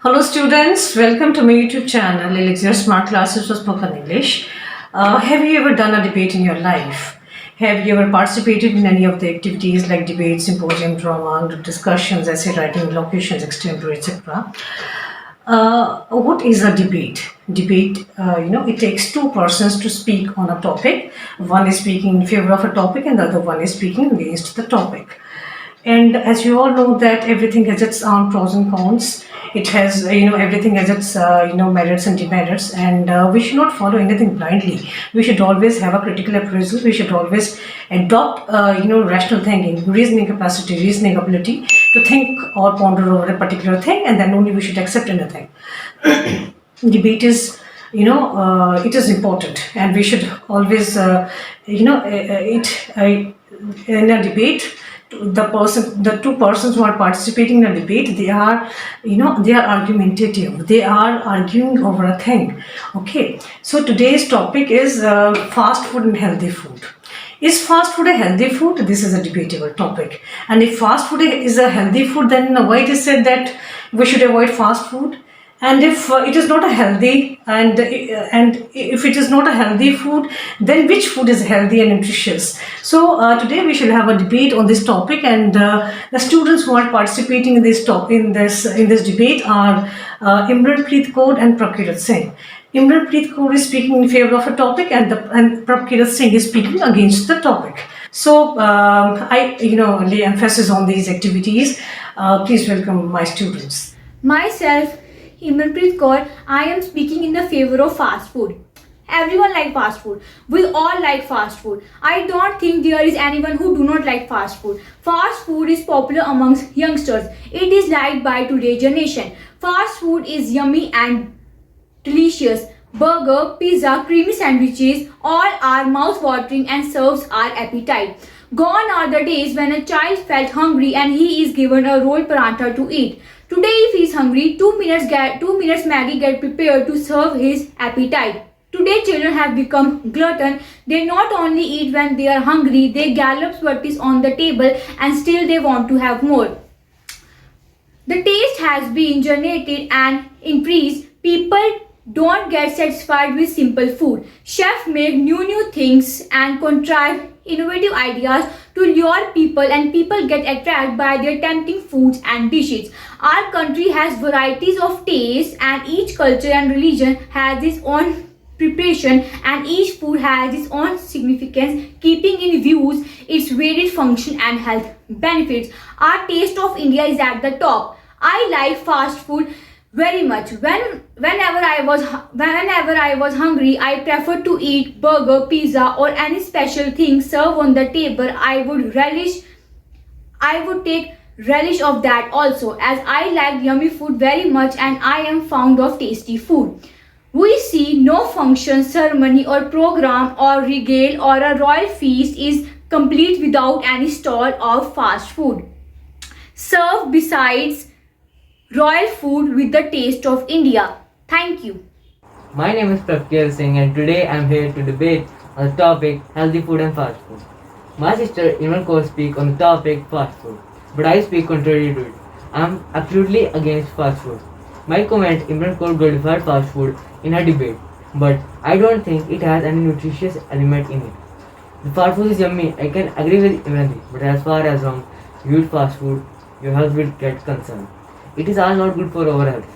Hello students, welcome to my YouTube channel Elixir Smart Classes for Spoken English. Have you ever done a debate in your life? Have you ever participated in any of the activities like debate, symposium, drama, group discussions, essay writing, locutions, extempore, etc.? What is a debate? Debate, it takes two persons to speak on a topic. One is speaking in favor of a topic and the other one is speaking against the topic. And as you all know that everything has its own pros and cons. It has, everything has its, merits and demerits. And we should not follow anything blindly. We should always have a critical appraisal. We should always adopt, rational thinking, reasoning capacity, reasoning ability to think or ponder over a particular thing. And then only we should accept anything. Debate is it is important, and we should always in a debate, the two persons who are participating in a debate, they are argumentative, they are arguing over a thing. Okay, so today's topic is fast food and healthy food. Is fast food a healthy food? This is a debatable topic. And if fast food is a healthy food, then why it is said that we should avoid fast food? And if it is not a healthy, and if it is not a healthy food, then which food is healthy and nutritious? So today we shall have a debate on this topic, and the students who are participating in this debate are Imranpreet Kaur and Prabkirat Singh. Imranpreet Kaur is speaking in favor of a topic, and Prabkirat Singh is speaking against the topic. So I lay emphasis on these activities. Please welcome my students. Myself, Himanpreet Kaur, I am speaking in the favor of fast food. Everyone like fast food. We all like fast food. I don't think there is anyone who do not like fast food. Fast food is popular amongst youngsters. It is liked by today's generation. Fast food is yummy and delicious. Burger, pizza, creamy sandwiches, all are mouth-watering and serves our appetite. Gone are the days when a child felt hungry and he is given a roll paratha to eat. Today, if he is hungry, 2 minutes Maggie get prepared to serve his appetite. Today, children have become glutton. They not only eat when they are hungry, they gallop what is on the table and still they want to have more. The taste has been generated and increased. People don't get satisfied with simple food. Chefs make new things and contrive innovative ideas to lure people, and people get attracted by their tempting foods and dishes. Our country has varieties of tastes, and each culture and religion has its own preparation, and each food has its own significance, keeping in views its varied function and health benefits. Our taste of India is at the top. I like fast food very much. Whenever I was hungry, I preferred to eat burger, pizza, or any special thing served on the table. I would take relish of that also, as I like yummy food very much and I am fond of tasty food. We see no function, ceremony or program or regale or a royal feast is complete without any stall of fast food served besides royal food with the taste of India. Thank you. My name is Prabkirat Singh, and today I am here to debate on the topic healthy food and fast food. My sister Imran Kaur speak on the topic fast food, but I speak contrary to it. I am absolutely against fast food. My comment: Imran Kaur glorified fast food in her debate, but I don't think it has any nutritious element in it. The fast food is yummy. I can agree with Imran, but as far as long you eat fast food, your health will get concerned. It is all not good for our health.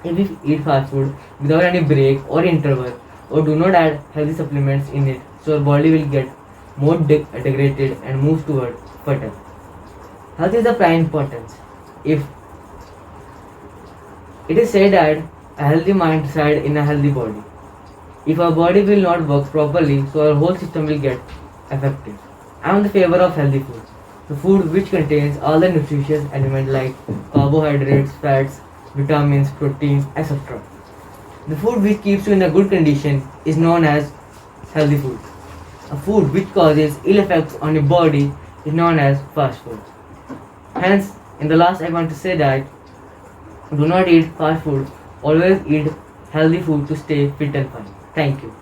If we eat fast food without any break or interval, or do not add healthy supplements in it, so our body will get more degraded and move toward fatal. Health is of prime importance. If it is said that a healthy mind resides in a healthy body. If our body will not work properly, so our whole system will get affected. I am in the favor of healthy food. The food which contains all the nutritious elements like carbohydrates, fats, vitamins, proteins, etc. The food which keeps you in a good condition is known as healthy food. A food which causes ill effects on your body is known as fast food. Hence, in the last I want to say that do not eat fast food, always eat healthy food to stay fit and fine. Thank you.